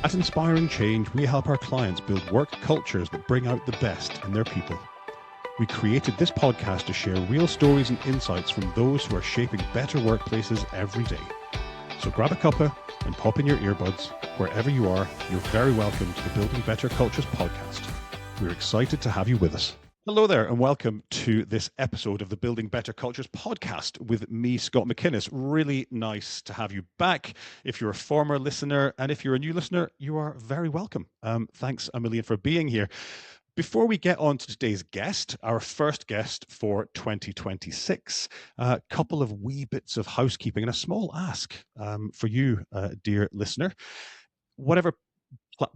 At Inspiring Change, we help our clients build work cultures that bring out the best in their people. We created this podcast to share real stories and insights from those who are shaping better workplaces every day. So grab a cuppa and pop in your earbuds. Wherever you are, you're very welcome to the Building Better Cultures podcast. We're excited to have you with us. Hello there, and welcome to this episode of the Building Better Cultures podcast with me, Scott McInnes. Really nice to have you back. If you're a former listener, and if you're a new listener, you are very welcome. Thanks a million for being here. Before we get on to today's guest, our first guest for 2026, a couple of wee bits of housekeeping and a small ask for you, dear listener. Whatever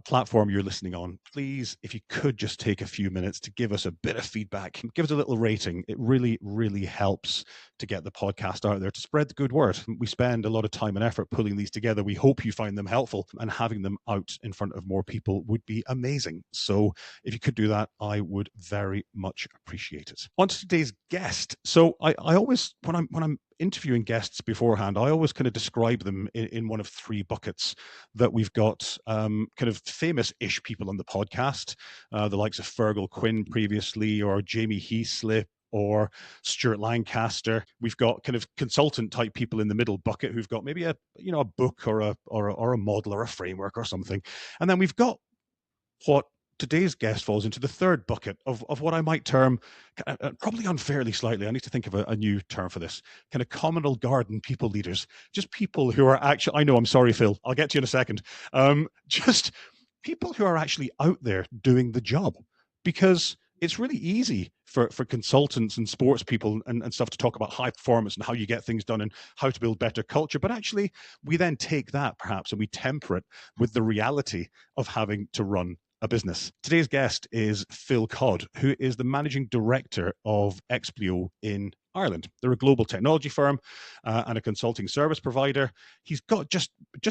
platform you're listening on, please, if you could just take a few minutes to give us a bit of feedback, give us a little rating. It really, really helps to get the podcast out there, to spread the good word. We spend a lot of time and effort pulling these together. We hope you find them helpful, and having them out in front of more people would be amazing. So if you could do that, I would very much appreciate it. On to today's guest. So I always, when I'm interviewing guests beforehand, I always kind of describe them in one of three buckets. That we've got kind of famous-ish people on the podcast, the likes of Fergal Quinn previously, or Jamie Heaslip, or Stuart Lancaster. We've got kind of consultant type people in the middle bucket who've got maybe a book or a model or a framework or something. And then we've got what today's guest falls into the third bucket of what I might term, probably unfairly slightly, I need to think of a new term for this, kind of communal garden people leaders, just people who are actually, I know, I'm sorry, Phil, I'll get to you in a second, just people who are actually out there doing the job. Because it's really easy for consultants and sports people and stuff to talk about high performance and how you get things done and how to build better culture. But actually, we then take that perhaps and we temper it with the reality of having to run a business. Today's guest is Phil Codd, who is the Managing Director of Expleo in Ireland. They're a global technology firm and a consulting service provider. He's got just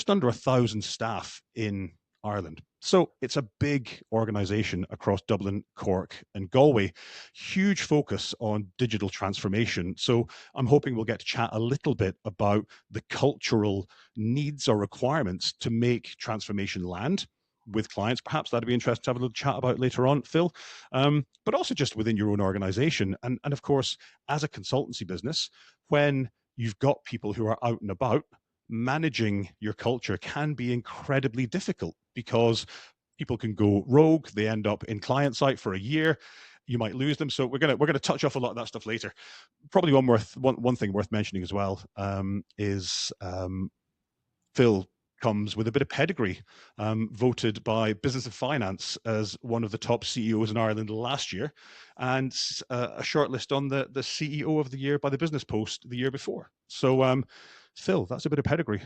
under 1,000 staff in Ireland. So it's a big organization across Dublin, Cork, and Galway. Huge focus on digital transformation. So I'm hoping we'll get to chat a little bit about the cultural needs or requirements to make transformation land with clients. Perhaps that'd be interesting to have a little chat about later on, Phil, but also just within your own organization. And of course, as a consultancy business, when you've got people who are out and about, managing your culture can be incredibly difficult because people can go rogue. They end up in client site for a year. You might lose them. So we're gonna touch off a lot of that stuff later. Probably one thing worth mentioning as well is Phil comes with a bit of pedigree, voted by Business of Finance as one of the top CEOs in Ireland last year, and a shortlist on the CEO of the year by the Business Post the year before. So, Phil, that's a bit of pedigree.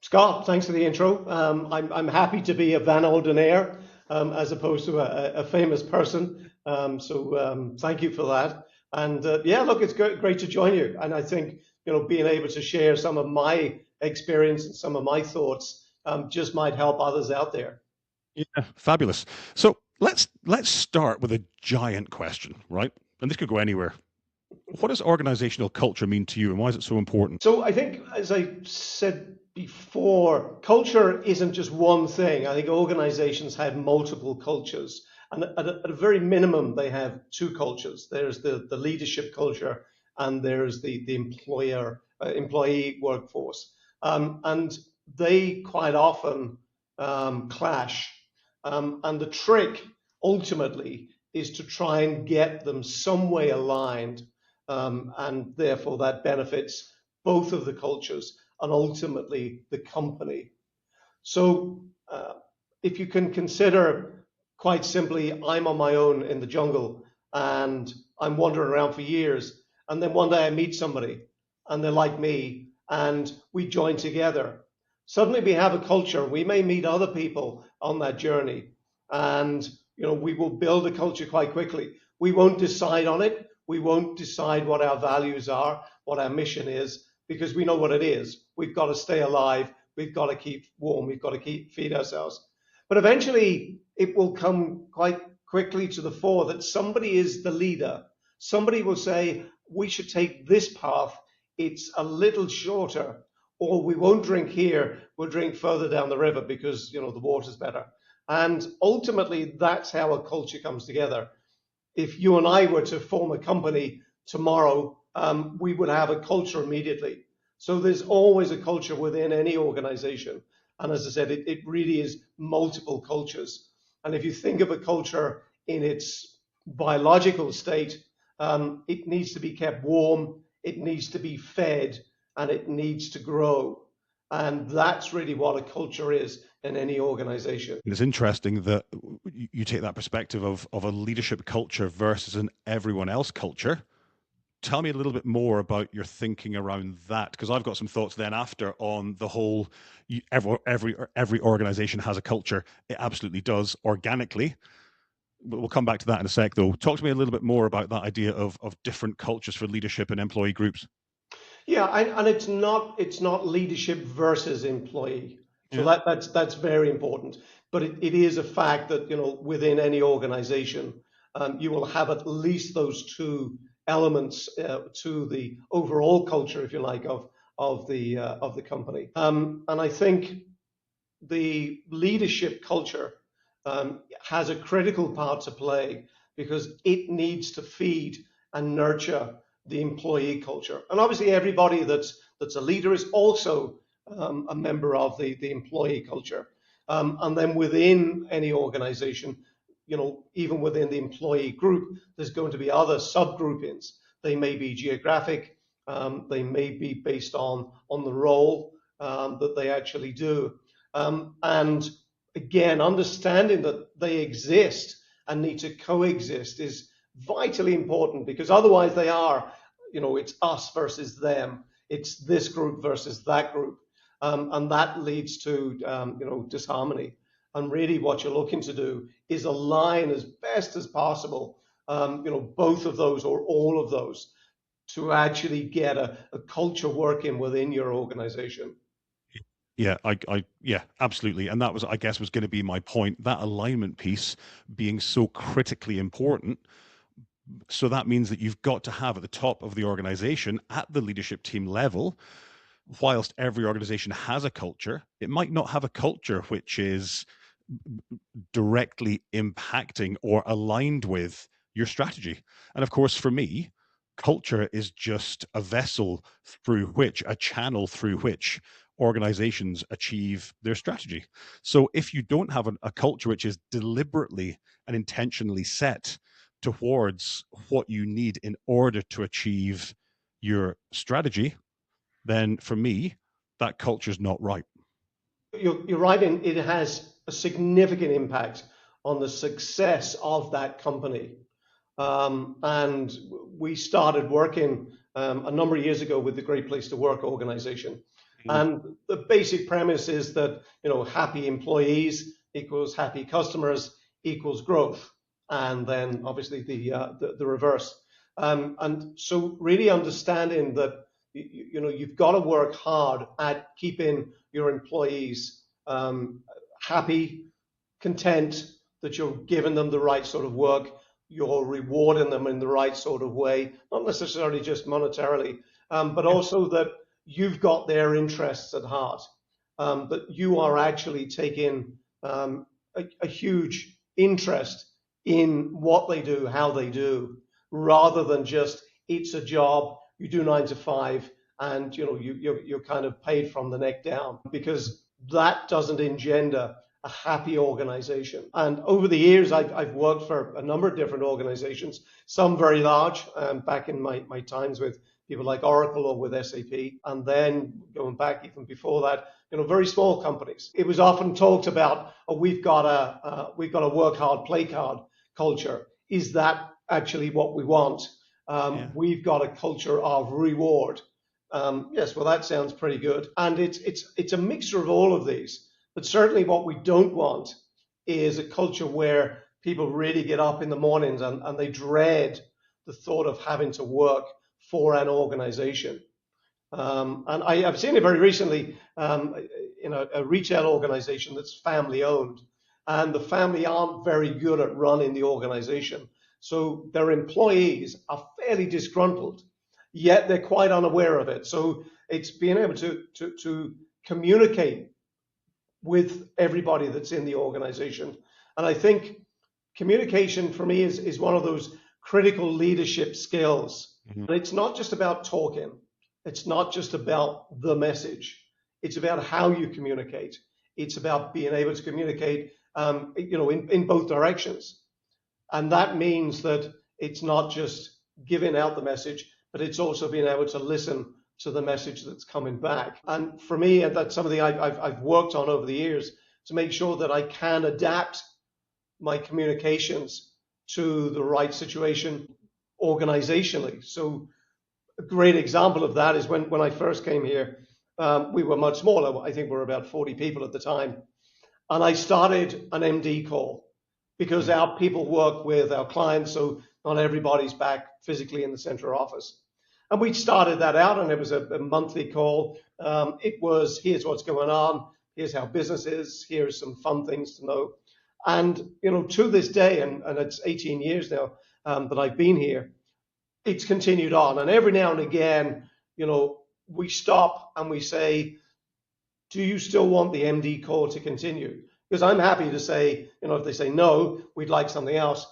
Scott, thanks for the intro. I'm happy to be a Van Aldenair as opposed to a famous person. So thank you for that. And yeah, look, it's great to join you. And I think being able to share some of my experience and some of my thoughts just might help others out there. Yeah, fabulous. So let's start with a giant question, right? And this could go anywhere. What does organizational culture mean to you, and why is it so important? So I think, as I said before, culture isn't just one thing. I think organizations have multiple cultures. And at a very minimum, they have two cultures. There's the leadership culture, and there's the employee workforce. And they quite often clash. And the trick, ultimately, is to try and get them some way aligned. And therefore, that benefits both of the cultures and ultimately the company. So if you can consider, quite simply, I'm on my own in the jungle and I'm wandering around for years. And then one day I meet somebody and they're like me and we join together. Suddenly we have a culture. We may meet other people on that journey and we will build a culture quite quickly. We won't decide on it. We won't decide what our values are, what our mission is, because we know what it is. We've got to stay alive. We've got to keep warm. We've got to feed ourselves. But eventually, it will come quite quickly to the fore that somebody is the leader. Somebody will say, we should take this path. It's a little shorter. or we won't drink here, we'll drink further down the river because, the water's better. And ultimately, that's how a culture comes together. If you and I were to form a company tomorrow, we would have a culture immediately. So there's always a culture within any organization. And as I said, it really is multiple cultures. And if you think of a culture in its biological state, it needs to be kept warm, it needs to be fed, and it needs to grow. And that's really what a culture is in any organization. It's interesting that you take that perspective of a leadership culture versus an everyone else culture. Tell me a little bit more about your thinking around that, because I've got some thoughts then after on the whole. Every organization has a culture. It absolutely does organically. But we'll come back to that in a sec, though. Talk to me a little bit more about that idea of different cultures for leadership and employee groups. Yeah, and it's not leadership versus employee. So Yeah. that's very important. But it is a fact that within any organization, you will have at least those two elements to the overall culture, if you like, of the company. And I think the leadership culture has a critical part to play because it needs to feed and nurture the employee culture. And obviously, everybody that's a leader is also a member of the employee culture. And then within any organization, even within the employee group, there's going to be other subgroupings. They may be geographic, they may be based on the role that they actually do. And again, understanding that they exist and need to coexist is vitally important, because otherwise they are, it's us versus them. It's this group versus that group. And that leads to, disharmony. And really what you're looking to do is align as best as possible, both of those or all of those to actually get a culture working within your organization. Yeah, yeah, absolutely. And that was, I guess, was going to be my point, that alignment piece being so critically important. So that means that you've got to have at the top of the organization, at the leadership team level, whilst every organization has a culture, it might not have a culture which is directly impacting or aligned with your strategy. And of course, for me, culture is just a vessel through which, a channel through which organizations achieve their strategy. So if you don't have a culture which is deliberately and intentionally set towards what you need in order to achieve your strategy, then for me, that culture is not right. You're right, and it has a significant impact on the success of that company. And we started working a number of years ago with the Great Place to Work organization. And the basic premise is that, happy employees equals happy customers equals growth. And then obviously the reverse. And so really understanding that, you've got to work hard at keeping your employees happy, content, that you're giving them the right sort of work, you're rewarding them in the right sort of way, not necessarily just monetarily, but also that you've got their interests at heart, that you are actually taking a huge interest in what they do, how they do, rather than just it's a job, you do 9 to 5, and you're kind of paid from the neck down, because that doesn't engender a happy organization. And over the years, I've worked for a number of different organizations, some very large, back in my times with people like Oracle or with SAP, and then going back even before that, very small companies. It was often talked about, we've got a work hard, play hard culture. Is that actually what we want? We've got a culture of reward. Yes, well, that sounds pretty good. And it's a mixture of all of these. But certainly what we don't want is a culture where people really get up in the mornings and they dread the thought of having to work for an organization. And I've seen it very recently in a retail organization that's family owned, and the family aren't very good at running the organization. So their employees are fairly disgruntled. yet they're quite unaware of it. So it's being able to communicate with everybody that's in the organization. And I think communication for me is one of those critical leadership skills. Mhm. And it's not just about talking. It's not just about the message. It's about how you communicate. It's about being able to communicate, in both directions. And that means that it's not just giving out the message, but it's also being able to listen to the message that's coming back. And for me, and that's something I've worked on over the years, to make sure that I can adapt my communications to the right situation organizationally. So a great example of that is when I first came here, we were much smaller. I think we were about 40 people at the time. And I started an MD call because our people work with our clients, so not everybody's back physically in the center office. And we started that out, and it was a monthly call. It was, here's what's going on, here's how business is, here's some fun things to know. And, to this day, and it's 18 years now that I've been here, it's continued on. And every now and again, we stop and we say, do you still want the MD call to continue? Because I'm happy to say, if they say no, we'd like something else.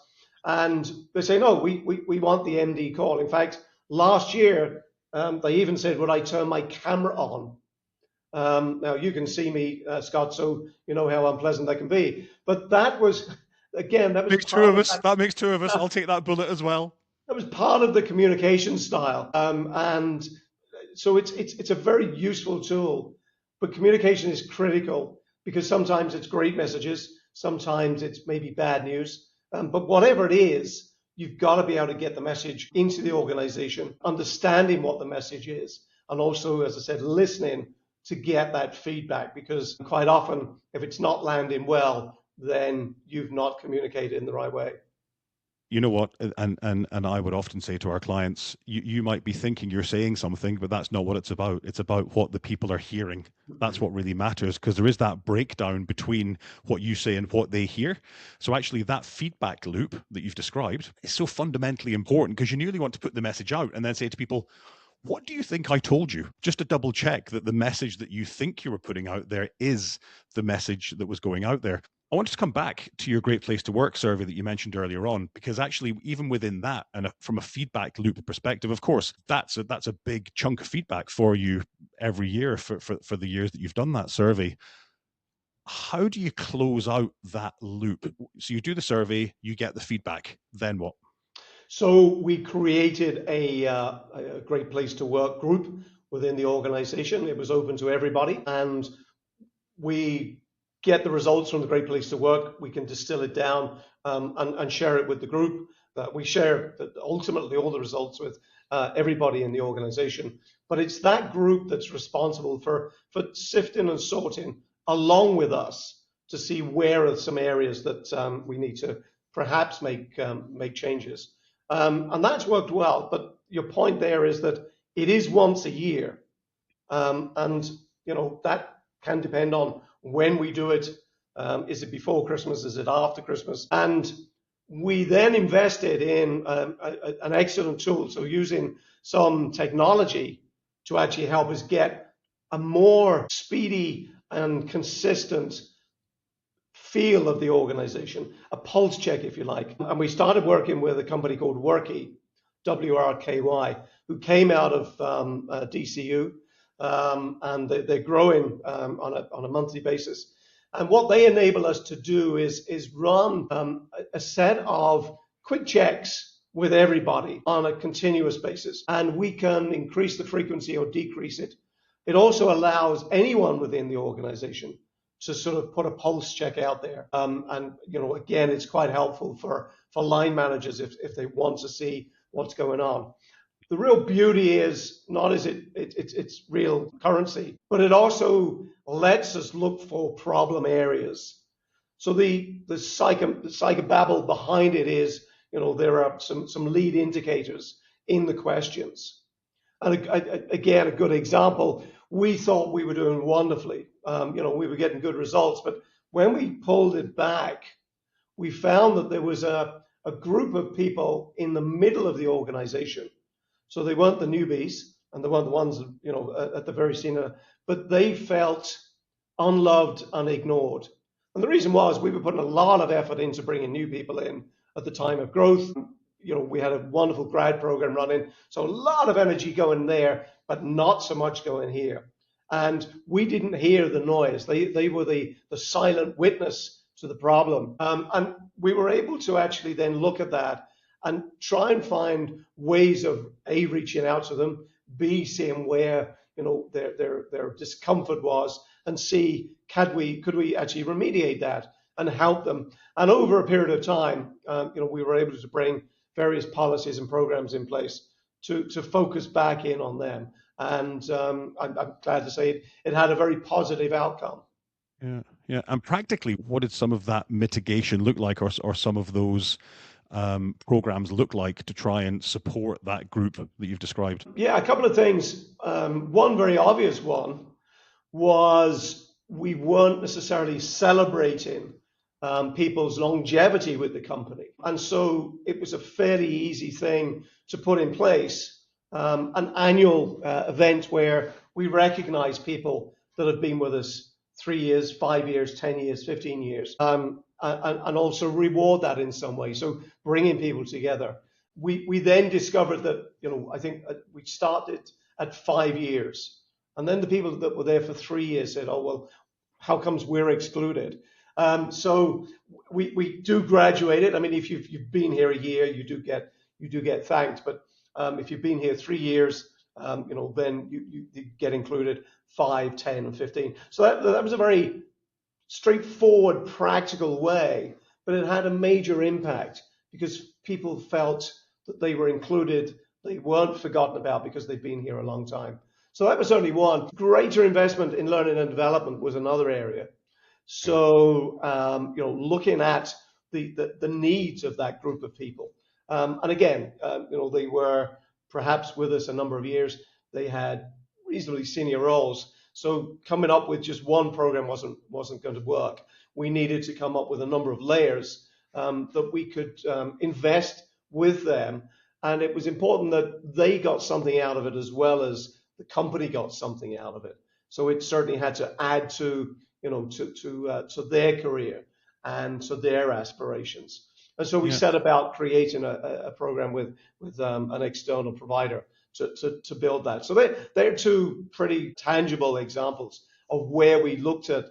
And they say, no, we want the MD call. In fact, last year, they even said, would I turn my camera on? Now, you can see me, Scott, so you know how unpleasant that can be. But that was, again, that was Makes two of us. That makes two of us. I'll take that bullet as well. That was part of the communication style. And so it's a very useful tool. But communication is critical because sometimes it's great messages, sometimes it's maybe bad news. But whatever it is, you've got to be able to get the message into the organization, understanding what the message is, and also, as I said, listening to get that feedback, because quite often, if it's not landing well, then you've not communicated in the right way. You know what, and I would often say to our clients, you might be thinking you're saying something, but that's not what it's about. It's about what the people are hearing. That's what really matters, because there is that breakdown between what you say and what they hear. So actually that feedback loop that you've described is so fundamentally important, because you nearly want to put the message out and then say to people, what do you think I told you? Just to double check that the message that you think you were putting out there is the message that was going out there. I wanted to come back to your Great Place to Work survey that you mentioned earlier on, because actually, even within that, and from a feedback loop perspective, of course, that's a big chunk of feedback for you every year for the years that you've done that survey. How do you close out that loop? So you do the survey, you get the feedback, then what? So we created a Great Place to Work group within the organization. It was open to everybody, and we get the results from the Great Place to Work. We can distill it down and share it with the group. We share ultimately all the results with everybody in the organization. But it's that group that's responsible for sifting and sorting along with us to see where are some areas that we need to perhaps make changes. And that's worked well. But your point there is that it is once a year. And that can depend on when we do it. Is it before Christmas? Is it after Christmas? And we then invested in an excellent tool. So using some technology to actually help us get a more speedy and consistent feel of the organization, a pulse check, if you like. And we started working with a company called Worky, WRKY, who came out of DCU, and they're growing on a monthly basis. And what they enable us to do is run a set of quick checks with everybody on a continuous basis. And we can increase the frequency or decrease it. It also allows anyone within the organization to sort of put a pulse check out there. And again, it's quite helpful for line managers if they want to see what's going on. The real beauty is not it's real currency, but it also lets us look for problem areas. So the psychobabble behind it is, there are some lead indicators in the questions. And again, a good example, we thought we were doing wonderfully. We were getting good results, but when we pulled it back, we found that there was a group of people in the middle of the organization So they weren't the newbies, and they weren't the ones, at the very senior, but they felt unloved and ignored. And the reason was we were putting a lot of effort into bringing new people in at the time of growth. We had a wonderful grad program running, so a lot of energy going there, but not so much going here. And we didn't hear the noise. They were the silent witness to the problem. And we were able to actually then look at that and try and find ways of A, reaching out to them, B, seeing where their discomfort was, and C, could we actually remediate that and help them. And over a period of time, we were able to bring various policies and programs in place to focus back in on them. And I'm glad to say it had a very positive outcome. Yeah, yeah. And practically, what did some of that mitigation look like, or some of those programs look like to try and support that group that you've described? Yeah, a couple of things. One very obvious one was we weren't necessarily celebrating people's longevity with the company. And so it was a fairly easy thing to put in place, an annual event where we recognize people that have been with us 3 years, 5 years, 10 years, 15 years, and also reward that in some way. So bringing people together. We then discovered that, I think we started at 5 years. And then the people that were there for 3 years said, oh, well, how comes we're excluded? So we do graduate it. I mean, if you've been here a year, you do get thanked. But if you've been here 3 years, then you get included 5, 10, and 15. So that was a very straightforward, practical way, but it had a major impact because people felt that they were included, they weren't forgotten about because they've been here a long time. So that was only one. Greater investment in learning and development was another area. So, looking at the needs of that group of people. And again, they were perhaps with us a number of years. They had reasonably senior roles. So coming up with just one program wasn't going to work. We needed to come up with a number of layers that we could invest with them. And it was important that they got something out of it as well as the company got something out of it. So it certainly had to add to their career and to their aspirations. And so we set about creating a program with an external provider to build that. So they're two pretty tangible examples of where we looked at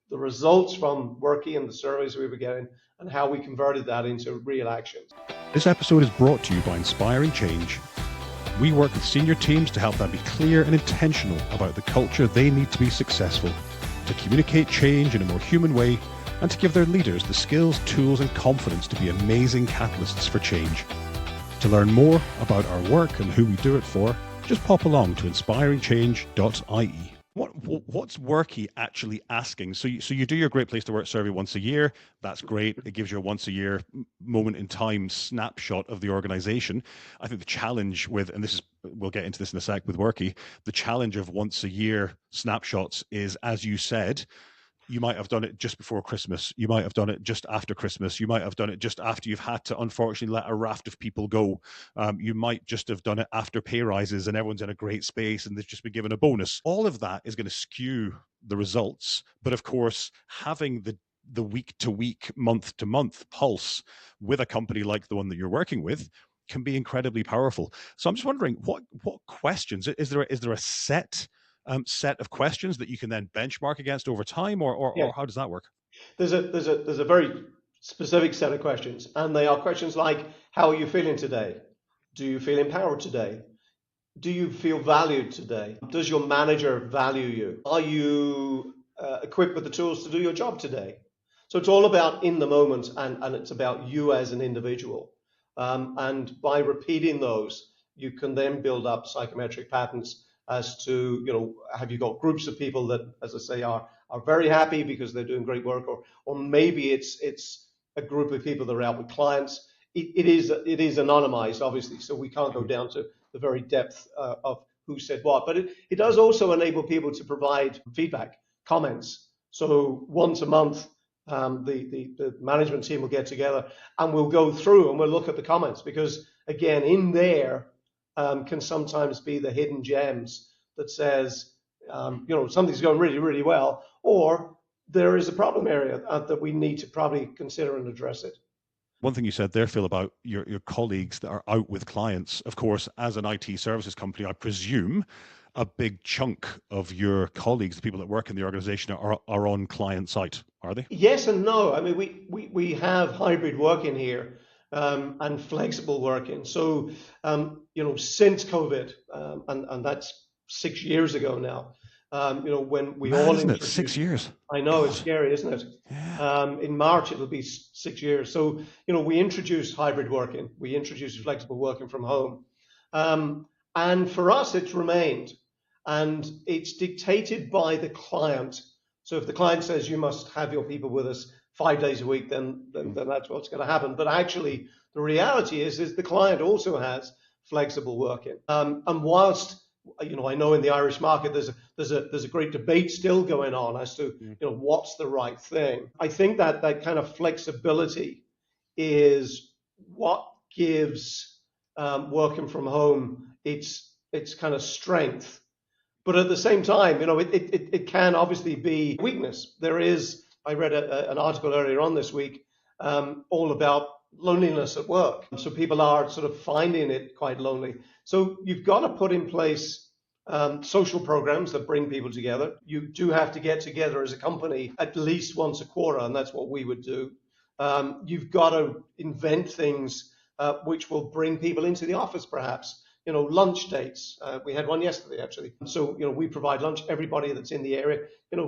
the results from Worky and the surveys we were getting and how we converted that into real actions. This episode is brought to you by Inspiring Change. We work with senior teams to help them be clear and intentional about the culture they need to be successful, to communicate change in a more human way, and to give their leaders the skills, tools, and confidence to be amazing catalysts for change. To learn more about our work and who we do it for, just pop along to inspiringchange.ie. What's Worky actually asking? So you do your Great Place to Work survey once a year. That's great. It gives you a once a year moment in time snapshot of the organization. I think the challenge with, and we'll get into this in a sec with Worky, the challenge of once a year snapshots is, as you said, you might have done it just before Christmas. You might have done it just after Christmas. You might have done it just after you've had to, unfortunately, let a raft of people go. You might just have done it after pay rises and everyone's in a great space and they've just been given a bonus. All of that is going to skew the results. But of course, having the week-to-week, month-to-month pulse with a company like the one that you're working with can be incredibly powerful. So I'm just wondering, what questions, is there a set of questions that you can then benchmark against over time, or how does that work? There's a very specific set of questions, and they are questions like, how are you feeling today? Do you feel empowered today? Do you feel valued today? Does your manager value you? Are you equipped with the tools to do your job today? So it's all about in the moment, and it's about you as an individual. And by repeating those, you can then build up psychometric patterns as to, have you got groups of people that, as I say, are very happy because they're doing great work, or maybe it's a group of people that are out with clients. It is anonymized, obviously, so we can't go down to the very depth of who said what, but it does also enable people to provide feedback, comments. So once a month, the management team will get together and we'll go through and we'll look at the comments, because again, in there, can sometimes be the hidden gems that says, something's going really, really well, or there is a problem area that we need to probably consider and address it. One thing you said there, Phil, about your colleagues that are out with clients, of course, as an IT services company, I presume a big chunk of your colleagues, the people that work in the organization, are on client site, are they? Yes and no. I mean, we have hybrid working here, and flexible working. So, since COVID, and that's 6 years ago now, when we Mad, all isn't it? 6 introduced, years. I know it's God. scary, isn't it? Yeah. In March, it'll be 6 years. So, we introduced hybrid working, we introduced flexible working from home. And for us, it's remained, and it's dictated by the client. So if the client says you must have your people with us 5 days a week, then that's what's going to happen. But actually, the reality is the client also has flexible working. And whilst I know in the Irish market there's a great debate still going on as to what's the right thing. I think that kind of flexibility is what gives working from home its kind of strength. But at the same time, it can obviously be weakness. I read an article earlier on this week, all about loneliness at work. So people are sort of finding it quite lonely. So you've got to put in place social programs that bring people together. You do have to get together as a company at least once a quarter, and that's what we would do. You've got to invent things which will bring people into the office, perhaps. Lunch dates. We had one yesterday, actually. So, we provide lunch. Everybody that's in the area,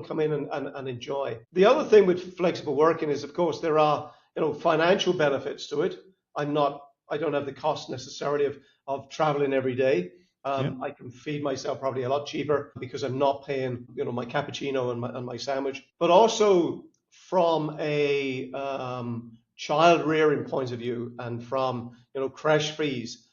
come in and enjoy. The other thing with flexible working is, of course, there are, financial benefits to it. I don't have the cost necessarily of traveling every day. I can feed myself probably a lot cheaper because I'm not paying, my cappuccino and my sandwich. But also from a child rearing point of view, and from, creche fees.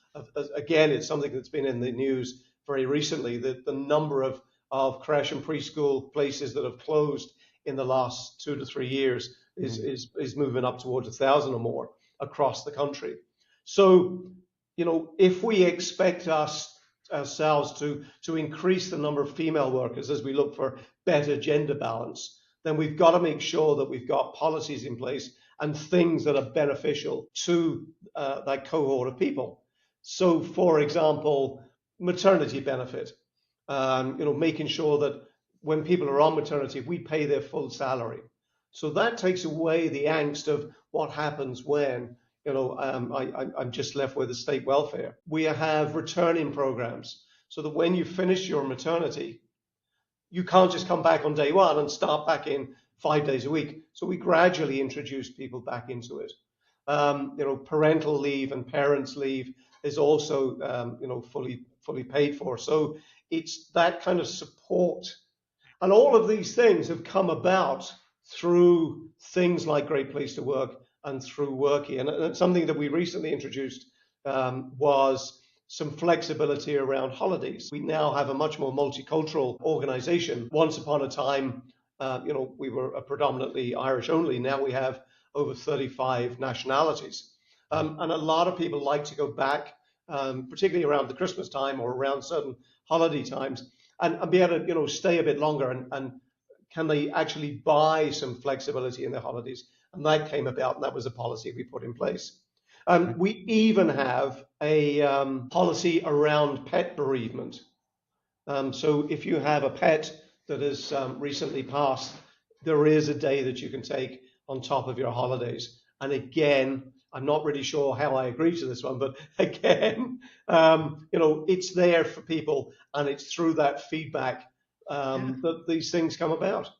Again, it's something that's been in the news very recently, that the number of creche and preschool places that have closed in the last 2 to 3 years is moving up towards 1,000 or more across the country. So, if we expect ourselves to increase the number of female workers as we look for better gender balance, then we've got to make sure that we've got policies in place and things that are beneficial to that cohort of people. So, for example, maternity benefit, making sure that when people are on maternity, we pay their full salary. So that takes away the angst of what happens when, I'm just left with the state welfare. We have returning programs so that when you finish your maternity, you can't just come back on day one and start back in 5 days a week. So we gradually introduce people back into it. Parental leave and parents' leave is also, fully paid for. So it's that kind of support. And all of these things have come about through things like Great Place to Work and through Worky. And something that we recently introduced was some flexibility around holidays. We now have a much more multicultural organization. Once upon a time, we were a predominantly Irish only. Now we have over 35 nationalities. And a lot of people like to go back, particularly around the Christmas time or around certain holiday times, and be able to, stay a bit longer, and can they actually buy some flexibility in their holidays? And that came about, and that was a policy we put in place. We even have a policy around pet bereavement. So if you have a pet that has recently passed, there is a day that you can take on top of your holidays. And again, I'm not really sure how I agree to this one, but again, it's there for people, and it's through that feedback that these things come about.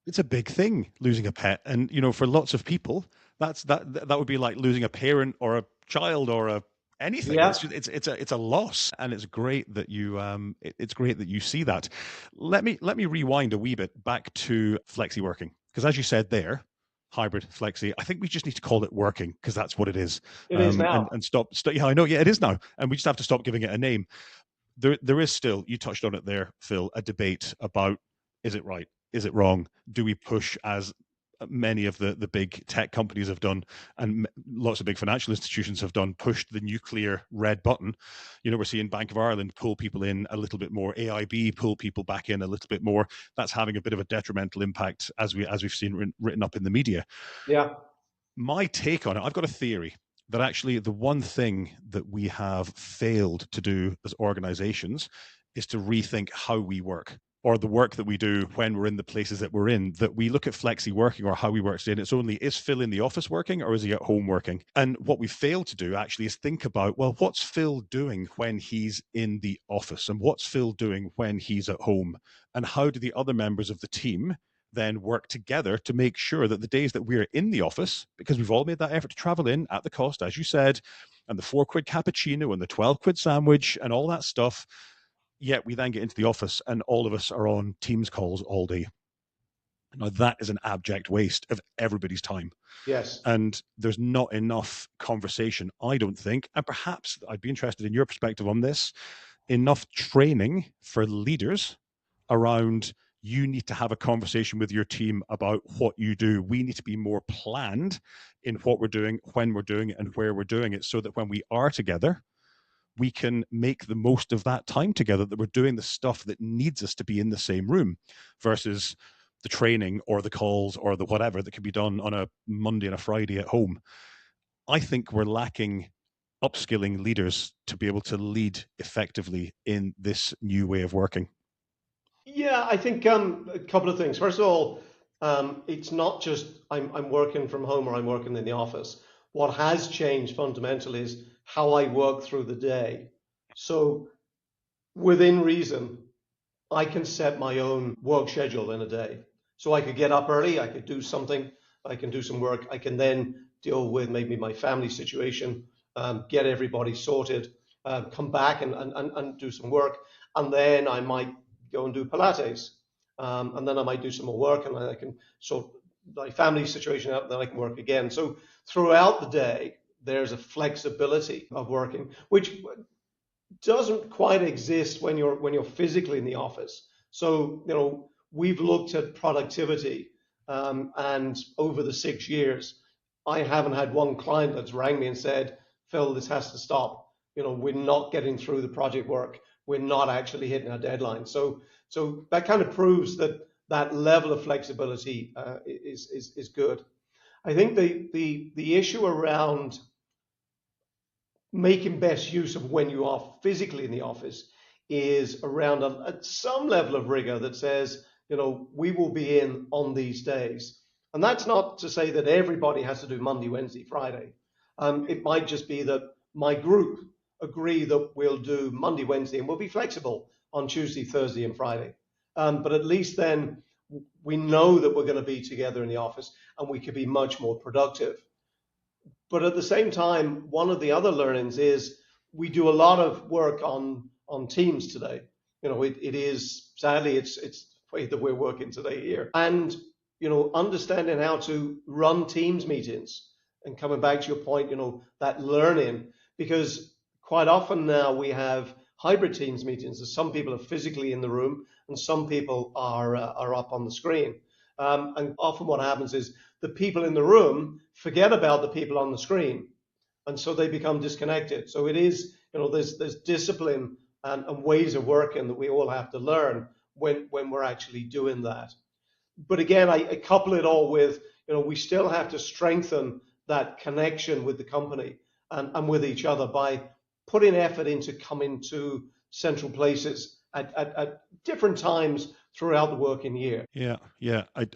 It's a big thing, losing a pet, and for lots of people, that would be like losing a parent or a child or anything. Yeah. It's a loss, and it's great that you see that. Let me rewind a wee bit back to flexi working, because as you said there, hybrid flexi, I think we just need to call it working, because that's what it is. It is now. And stop. Yeah, I know. Yeah, it is now, and we just have to stop giving it a name. There is still, you touched on it there, Phil, a debate about, is it right? Is it wrong? Do we push as many of the big tech companies have done, and lots of big financial institutions have done, pushed the nuclear red button. We're seeing Bank of Ireland pull people in a little bit more, AIB pull people back in a little bit more. That's having a bit of a detrimental impact, as we've seen written up in the media. Yeah. My take on it, I've got a theory that actually the one thing that we have failed to do as organizations is to rethink how we work, or the work that we do when we're in the places that we're in. That we look at flexi working or how we work today, and it's only, is Phil in the office working or is he at home working? And what we fail to do actually is think about, well, what's Phil doing when he's in the office, and what's Phil doing when he's at home, and how do the other members of the team then work together to make sure that the days that we're in the office, because we've all made that effort to travel in at the cost, as you said, and the £4 cappuccino and the £12 sandwich and all that stuff, yet we then get into the office and all of us are on Teams calls all day. Now, that is an abject waste of everybody's time. Yes. And there's not enough conversation, I don't think, and perhaps I'd be interested in your perspective on this, enough training for leaders around, you need to have a conversation with your team about what you do. We need to be more planned in what we're doing, when we're doing it, and where we're doing it, so that when we are together, we can make the most of that time together, that we're doing the stuff that needs us to be in the same room, versus the training or the calls or the whatever that can be done on a Monday and a Friday at home. I think we're lacking upskilling leaders to be able to lead effectively in this new way of working. Yeah, I think a couple of things. First of all, it's not just I'm working from home or I'm working in the office. What has changed fundamentally is how I work through the day. So within reason, I can set my own work schedule in a day. So I could get up early, I could do something, I can do some work, I can then deal with maybe my family situation, get everybody sorted, come back and do some work, and then I might go and do Pilates, and then I might do some more work, and then I can sort my family situation out, and then I can work again. So throughout the day, there's a flexibility of working, which doesn't quite exist when you're physically in the office. So we've looked at productivity, and over the 6 years, I haven't had one client that's rang me and said, Phil, this has to stop. We're not getting through the project work. We're not actually hitting our deadline. So that kind of proves that level of flexibility is good. I think the issue around making best use of when you are physically in the office is around some level of rigor that says, we will be in on these days. And that's not to say that everybody has to do Monday, Wednesday, Friday. It might just be that my group agree that we'll do Monday, Wednesday, and we'll be flexible on Tuesday, Thursday, and Friday. But at least then we know that we're going to be together in the office and we can be much more productive. But at the same time, one of the other learnings is we do a lot of work on Teams today. It is, sadly, it's the way that we're working today here. And, understanding how to run Teams meetings, and coming back to your point, that learning, because quite often now we have hybrid Teams meetings. As some people are physically in the room and some people are up on the screen. And often what happens is the people in the room forget about the people on the screen, and so they become disconnected. So it is, there's discipline and ways of working that we all have to learn when we're actually doing that. But again, I couple it all with, we still have to strengthen that connection with the company and with each other by putting effort into coming to central places at different times throughout the working year. Yeah, I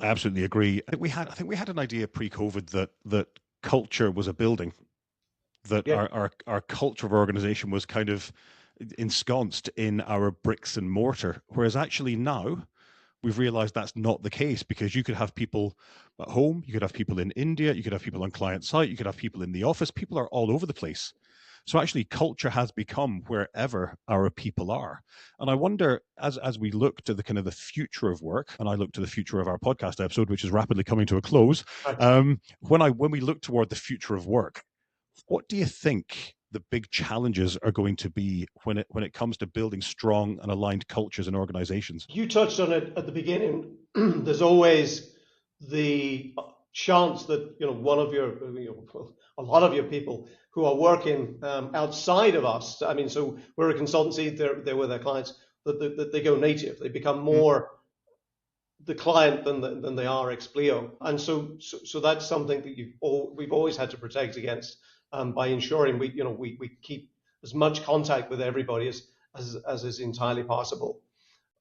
absolutely agree. I think we had an idea pre-COVID that culture was a building, that our culture of organization was kind of ensconced in our bricks and mortar, whereas actually now we've realized that's not the case, because you could have people at home, you could have people in India, you could have people on client site, you could have people in the office. People are all over the place. So actually culture has become wherever our people are. And I wonder, as we look to the kind of the future of work, and I look to the future of our podcast episode, which is rapidly coming to a close, when we look toward the future of work, what do you think the big challenges are going to be when it comes to building strong and aligned cultures and organizations? You touched on it at the beginning. There's always the chance that one of your a lot of your people who are working outside of us, I mean, so we're a consultancy, they're with their clients, that they go native, they become more the client than they are Expleo, and so that's something that we've always had to protect against by ensuring we keep as much contact with everybody as is entirely possible.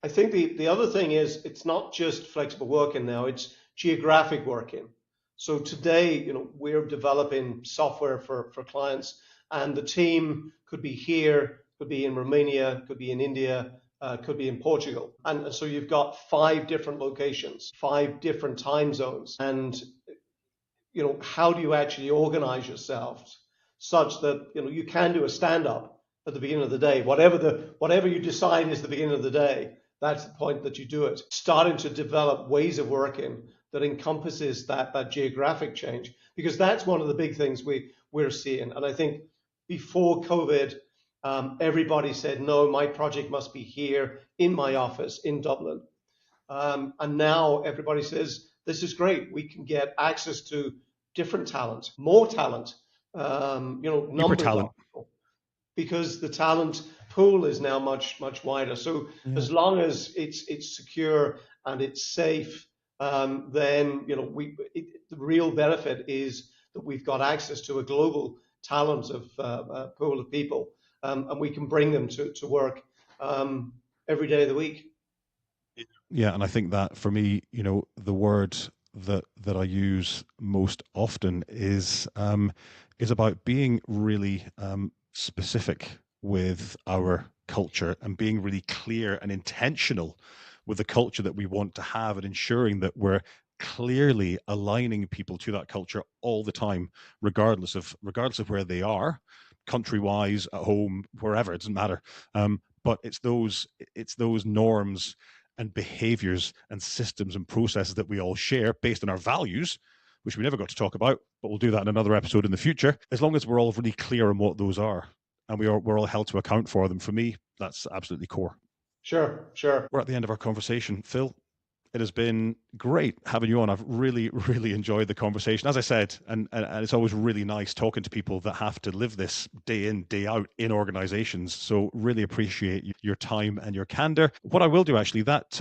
I think the other thing is it's not just flexible working now, it's geographic working. So today, we're developing software for clients, and the team could be here, could be in Romania, could be in India, could be in Portugal. And so you've got 5 different locations, 5 different time zones. And, how do you actually organize yourself such that, you can do a stand-up at the beginning of the day, whatever you decide is the beginning of the day, that's the point that you do it. Starting to develop ways of working that encompasses that geographic change, because that's one of the big things we're seeing. And I think before COVID, everybody said, no, my project must be here in my office in Dublin. And now everybody says, this is great. We can get access to different talent, more talent, numbers talent. of people, because the talent pool is now much wider. So as long as it's secure and it's safe, then the real benefit is that we've got access to a global talent of pool of people, and we can bring them to work every day of the week. Yeah, and I think that for me, the word that I use most often is about being really specific with our culture and being really clear and intentional with the culture that we want to have, and ensuring that we're clearly aligning people to that culture all the time, regardless of where they are, country-wise, at home, wherever, it doesn't matter. But it's those norms and behaviors and systems and processes that we all share based on our values, which we never got to talk about, but we'll do that in another episode in the future. As long as we're all really clear on what those are, and we're all held to account for them, for me, that's absolutely core. Sure. We're at the end of our conversation. Phil, it has been great having you on. I've really, really enjoyed the conversation. As I said, and it's always really nice talking to people that have to live this day in, day out in organizations. So really appreciate your time and your candor. What I will do, actually, that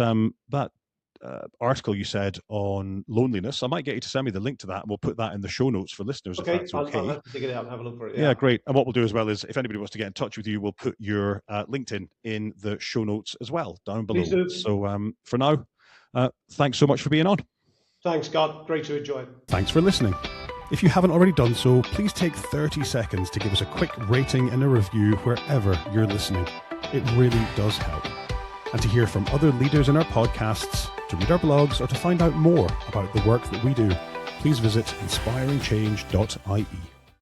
article you said on loneliness, I might get you to send me the link to that, and we'll put that in the show notes for listeners, if that's okay. I'll have to dig it out and have a look for it. Yeah, great. And what we'll do as well is, if anybody wants to get in touch with you, we'll put your LinkedIn in the show notes as well, down below. Please do. So for now, thanks so much for being on. Thanks, Scott. Great to enjoy. Thanks for listening. If you haven't already done so, please take 30 seconds to give us a quick rating and a review wherever you're listening. It really does help. And to hear from other leaders in our podcasts, to read our blogs, or to find out more about the work that we do, please visit inspiringchange.ie.